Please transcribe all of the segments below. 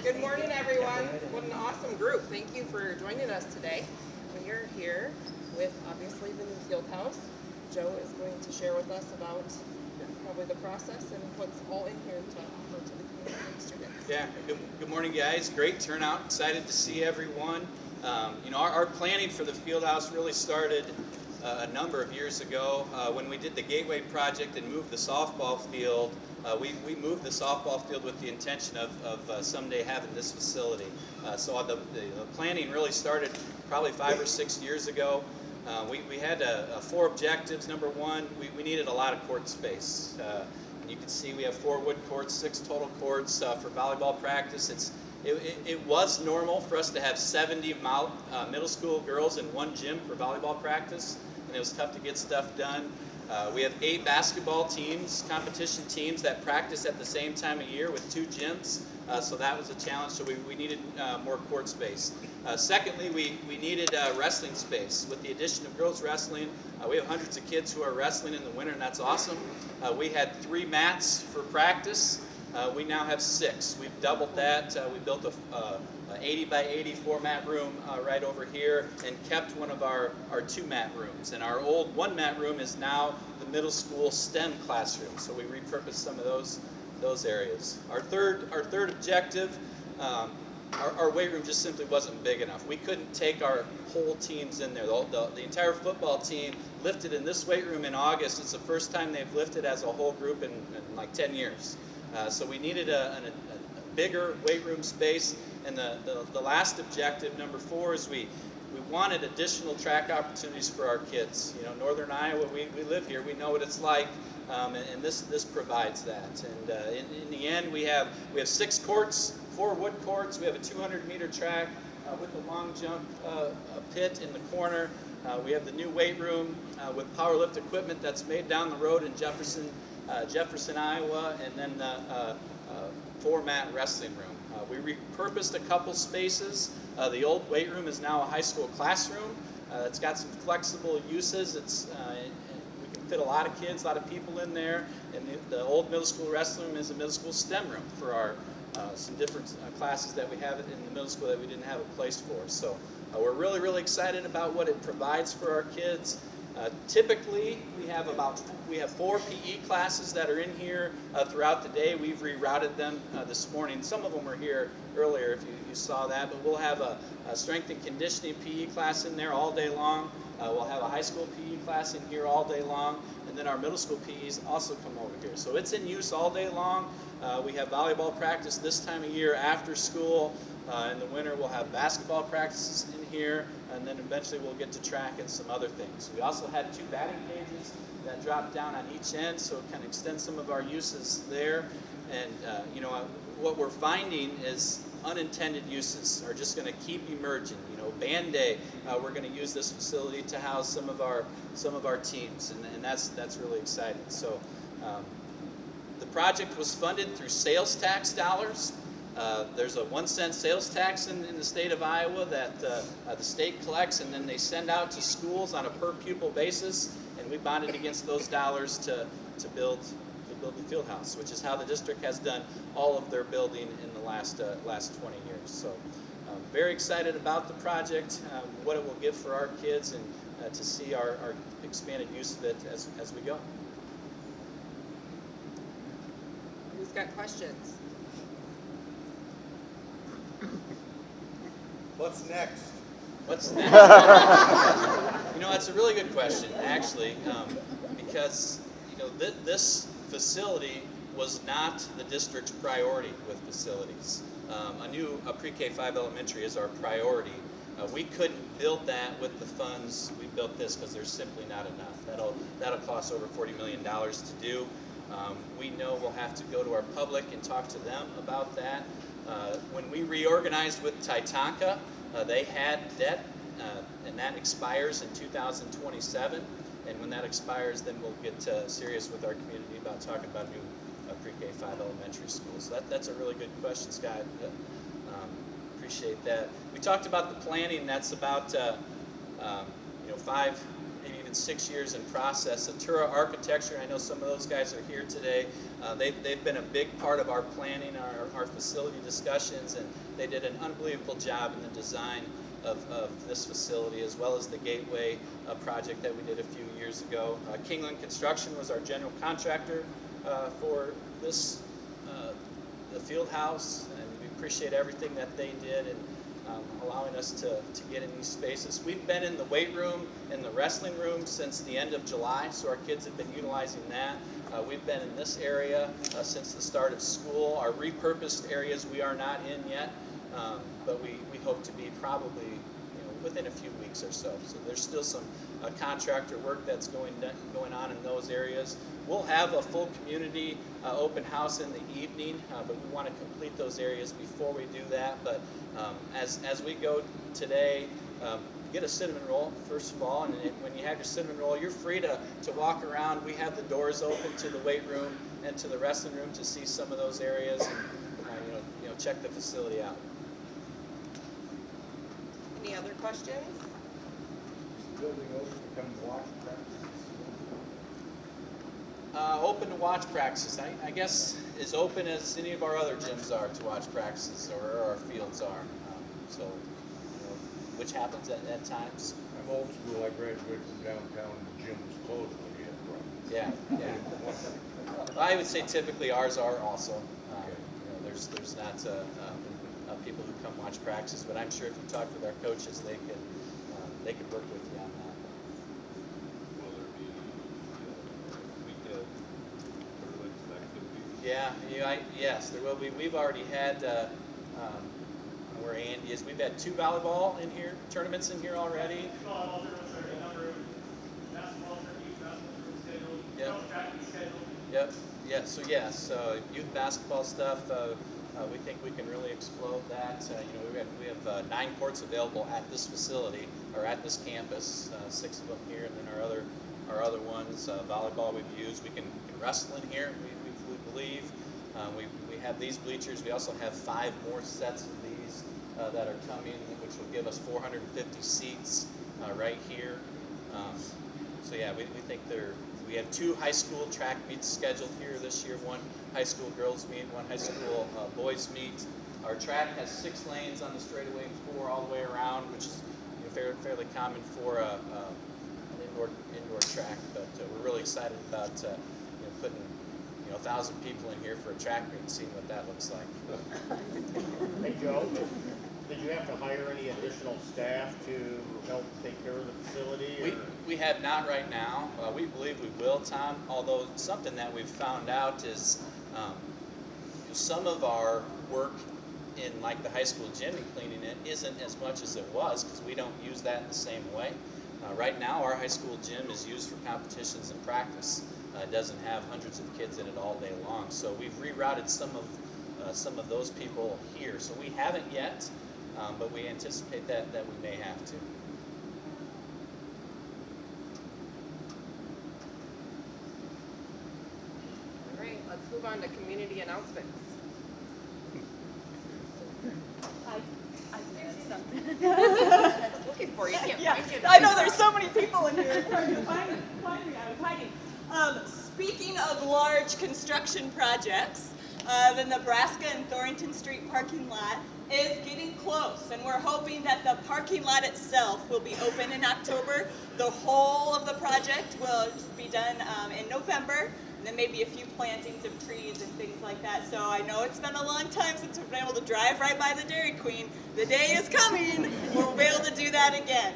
Good morning, everyone. What an awesome group. Thank you for joining us today. We are here with, obviously, the new Fieldhouse. Joe is going to share with us about probably the process and what's all in here to offer to the community and students. Yeah, good morning, guys. Great turnout. Excited to see everyone. Our planning for the Fieldhouse really started a number of years ago when we did the Gateway project and moved the softball field. We moved the softball field with the intention of someday having this facility. So the planning really started probably 5 or 6 years ago. We had 4 objectives. Number one, we needed a lot of court space. You can see we have 4 wood courts, 6 total courts for volleyball practice. It was normal for us to have 70 middle school girls in one gym for volleyball practice, and it was tough to get stuff done. We have 8 basketball teams, competition teams that practice at the same time of year with 2 gyms, so that was a challenge, so we needed more court space. Secondly, we needed wrestling space. With the addition of girls wrestling, we have hundreds of kids who are wrestling in the winter, and that's awesome. We had 3 mats for practice. We now have 6. We've doubled that. We built a 80 by 80 4-mat room right over here and kept one of our 2-mat rooms. And our old 1-mat room is now the middle school STEM classroom. So we repurposed some of those areas. Our third objective, our weight room just simply wasn't big enough. We couldn't take our whole teams in there. The entire football team lifted in this weight room in August. It's the first time they've lifted as a whole group in like 10 years. So we needed a bigger weight room space. And the last objective, number 4, is we wanted additional track opportunities for our kids. You know, Northern Iowa, we live here. We know what it's like, and this provides that. And in the end, we have 6 courts, 4 wood courts. We have a 200-meter track with a long jump pit in the corner. We have the new weight room with power lift equipment that's made down the road in Jefferson, Iowa, and then the 4-mat wrestling room. We repurposed a couple spaces. The old weight room is now a high school classroom. It's got some flexible uses. We can fit a lot of kids, a lot of people in there. And the old middle school wrestling room is a middle school STEM room for our some different classes that we have in the middle school that we didn't have a place for. So we're really, really excited about what it provides for our kids. Typically, we have 4 PE classes that are in here throughout the day. We've rerouted them this morning. Some of them were here earlier, if you saw that. But we'll have a strength and conditioning PE class in there all day long. We'll have a high school PE class in here all day long. And then our middle school PEs also come over here. So it's in use all day long. We have volleyball practice this time of year after school. In the winter, we'll have basketball practices in here, and then eventually we'll get to track and some other things. We also had 2 batting cages that drop down on each end, so it can extend some of our uses there. And what we're finding is unintended uses are just going to keep emerging. Band day, we're going to use this facility to house some of our teams, and that's really exciting. So the project was funded through sales tax dollars. There's a 1-cent sales tax in the state of Iowa that the state collects, and then they send out to schools on a per pupil basis, and we bonded against those dollars to build the Fieldhouse, which is how the district has done all of their building in the last 20 years. So very excited about the project, what it will give for our kids, and to see our expanded use of it as we go. Who's got questions? What's next? What's next? That's a really good question, actually, because this facility was not the district's priority with facilities. A pre-K 5 elementary is our priority. We couldn't build that with the funds we built this because there's simply not enough. That'll cost over $40 million to do. We know we'll have to go to our public and talk to them about that. When we reorganized with Titanca, they had debt, and that expires in 2027. And when that expires, then we'll get serious with our community about talking about new pre-K 5 elementary schools. So that's a really good question, Scott. Appreciate that. We talked about the planning. That's about 5, maybe even been 6 years in process. Atura Architecture, I know some of those guys are here today. They've been a big part of our planning, our facility discussions, and they did an unbelievable job in the design of this facility, as well as the Gateway project that we did a few years ago. Kingland Construction was our general contractor for this, the Fieldhouse, and we appreciate everything that they did and allowing us to get in these spaces. We've been in the weight room and the wrestling room since the end of July, so our kids have been utilizing that. We've been in this area since the start of school. Our repurposed areas we are not in yet, but we hope to be probably within a few weeks or so. So there's still some contractor work that's going on in those areas. We'll have a full community open house in the evening, but we want to complete those areas before we do that. But as we go today, get a cinnamon roll, first of all, and when you have your cinnamon roll, you're free to walk around. We have the doors open to the weight room and to the wrestling room to see some of those areas and check the facility out. Any other questions? Building open to come watch practice? Open to watch practices, I guess as open as any of our other gyms are to watch practices, or our fields are. Which happens at times. I'm old school. I graduated from downtown and the gym was closed when we had practice. Yeah. I would say typically ours are also. There's not people who come watch practices, but I'm sure if you talk with our coaches, they could work with you on that. Will there be weekend tournaments activities? Yes, there will be. We've already had where Andy is. We've had 2 volleyball in here, tournaments in here already. Volleyball tournaments are a number of basketball tournaments scheduled. Yep. Track scheduled. Yep. Yeah. So youth basketball stuff. We think we can really explode that. We have 9 courts available at this facility or at this campus. 6 of them here, and then our other ones. Volleyball we've used. We can wrestle in here. We believe. We have these bleachers. We also have 5 more sets of these that are coming, which will give us 450 seats right here. We think we have 2 high school track meets scheduled here this year, 1 high school girls meet, 1 high school boys meet. Our track has 6 lanes on the straightaway and 4 all the way around, which is fairly common for an indoor track. But we're really excited about putting 1,000 people in here for a track meet and seeing what that looks like. Hey Joe, did you have to hire any additional staff to help take care of the facility? We have not right now. We believe we will, Tom, although something that we've found out is some of our work in like the high school gym and cleaning it isn't as much as it was because we don't use that in the same way. Right now our high school gym is used for competitions and practice. It doesn't have hundreds of kids in it all day long. So we've rerouted some of those people here. So we haven't yet, but we anticipate that we may have to. All right, let's move on to community announcements. Looking for you, can't find you. I know there's so many people in here. It's hard to find me. I was hiding. Speaking of large construction projects, the Nebraska and Thornton Street parking lot is getting close, and we're hoping that the parking lot itself will be open in October. The whole of the project will be done in November, and then maybe a few plantings of trees and things like that. So I know it's been a long time since we've been able to drive right by the Dairy Queen. The day is coming, we'll be able to do that again.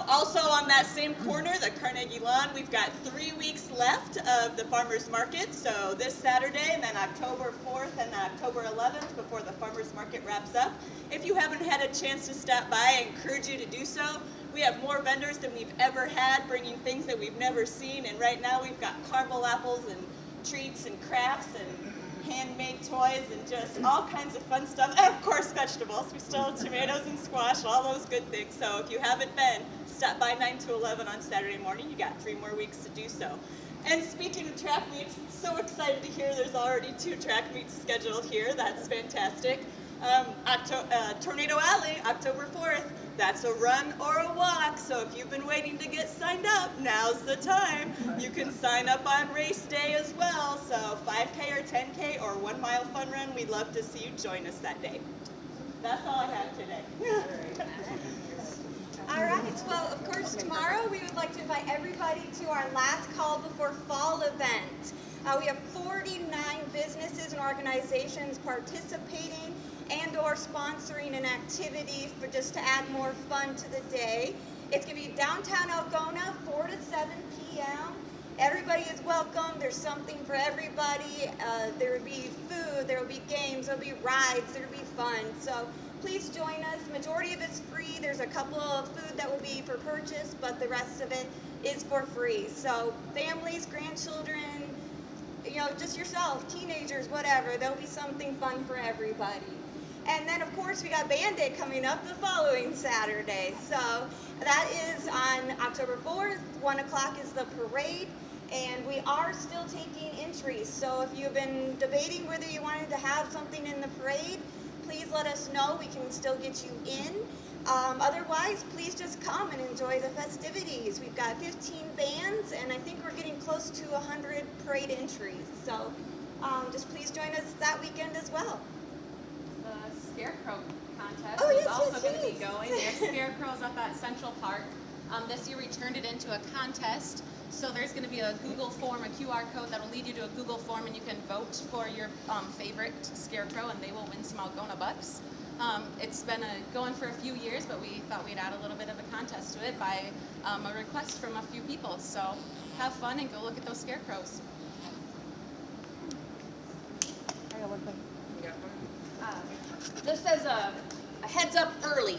Also on that same corner, the Carnegie Lawn, we've got 3 weeks left of the Farmers Market. So this Saturday and then October 4th and October 11th before the Farmers Market wraps up. If you haven't had a chance to stop by, I encourage you to do so. We have more vendors than we've ever had, bringing things that we've never seen. And right now we've got caramel apples and treats and crafts and handmade toys and just all kinds of fun stuff. And of course vegetables. We still have tomatoes and squash, all those good things. So if you haven't been, stop by 9 to 11 on Saturday morning. You got 3 more weeks to do so. And speaking of track meets, so excited to hear there's already 2 track meets scheduled here. That's fantastic. Tornado Alley, October 4th. That's a run or a walk, so if you've been waiting to get signed up, now's the time. You can sign up on race day as well, so 5K or 10K or 1 mile fun run, we'd love to see you join us that day. That's all I have today. All right, well, of course, tomorrow we would like to invite everybody to our last call before fall event. We have 49 businesses and organizations participating and or sponsoring an activity for just to add more fun to the day. It's going to be downtown Algona, 4 to 7 p.m. Everybody is welcome. There's something for everybody. There will be food, there will be games, there will be rides, there will be fun. So please join us. Majority of it's free. There's a couple of food that will be for purchase, but the rest of it is for free. So families, grandchildren, you know, just yourself, teenagers, whatever, there'll be something fun for everybody. And then, of course, we got Band Day coming up the following Saturday. So that is on October 4th. 1 o'clock is the parade. And we are still taking entries. So if you've been debating whether you wanted to have something in the parade, please let us know. We can still get you in. Otherwise, please just come and enjoy the festivities. We've got 15 bands, and I think we're getting close to 100 parade entries. So just please join us that weekend as well. The Scarecrow contest Oh, yes, is also yes, going to yes. be going. There's scarecrows up at Central Park. This year we turned it into a contest. So there's going to be a Google form, a QR code that will lead you to a Google form, and you can vote for your favorite scarecrow, and they will win some Algona bucks. It's been going for a few years, but we thought we'd add a little bit of a contest to it by a request from a few people. So have fun and go look at those scarecrows. Just as a heads up early,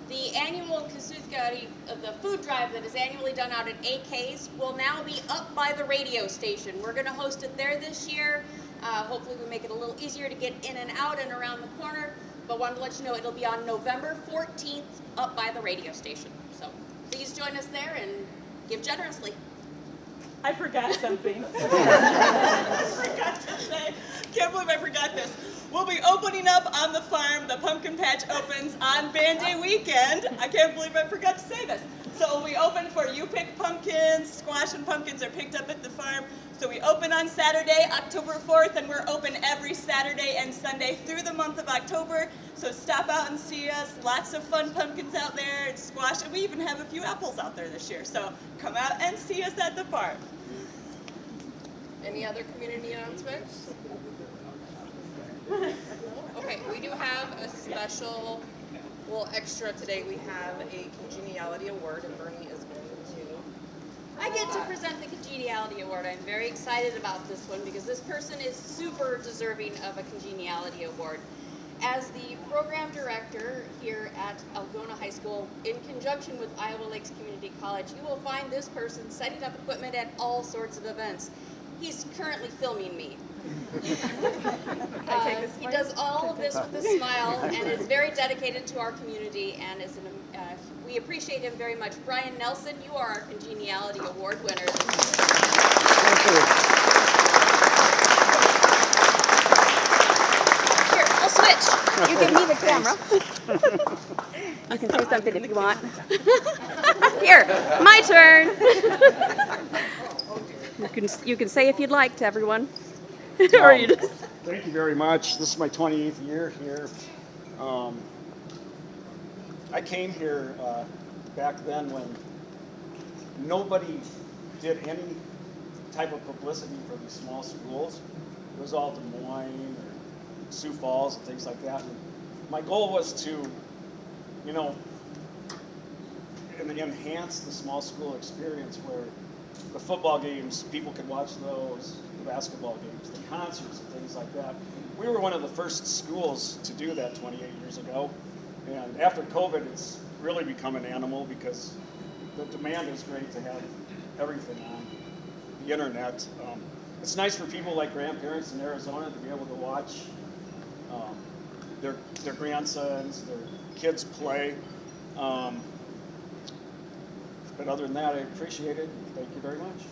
the annual Kasuthgari, the food drive that is annually done out at AK's will now be up by the radio station. We're going to host it there this year. Hopefully we make it a little easier to get in and out and around the corner, but wanted to let you know it'll be on November 14th up by the radio station. So please join us there and give generously. I forgot something. I forgot to say. Can't believe I forgot this. We'll be opening up on the farm. The pumpkin patch opens on Band Day weekend. I can't believe I forgot to say this. So we open for you pick pumpkins. Squash and pumpkins are picked up at the farm. So we open on Saturday, October 4th, and we're open every Saturday and Sunday through the month of October. So stop out and see us. Lots of fun pumpkins out there and squash. And we even have a few apples out there this year. So come out and see us at the farm. Any other community announcements? Okay, we do have a special, extra today. We have a congeniality award, and Bernie is going to. I get to present the Congeniality Award. I'm very excited about this one because this person is super deserving of a Congeniality Award. As the program director here at Algona High School, in conjunction with Iowa Lakes Community College, you will find this person setting up equipment at all sorts of events. He's currently filming me. He does all of this with a smile and is very dedicated to our community, and is we appreciate him very much. Brian Nelson, you are our Congeniality Award winner. Here, I'll switch. You give me the camera. You can say something if you want. Here, my turn. You can say if you'd like to everyone. Or you just... Thank you very much. This is my 28th year here. I came here back then when nobody did any type of publicity for these small schools. It was all Des Moines or Sioux Falls and things like that. And my goal was to, you know, enhance the small school experience where the football games, people could watch those, the basketball games, the concerts and things like that. We were one of the first schools to do that 28 years ago. And after COVID, it's really become an animal because the demand is great to have everything on the internet. It's nice for people like grandparents in Arizona to be able to watch their grandsons, their kids play. But other than that, I appreciate it. Thank you very much.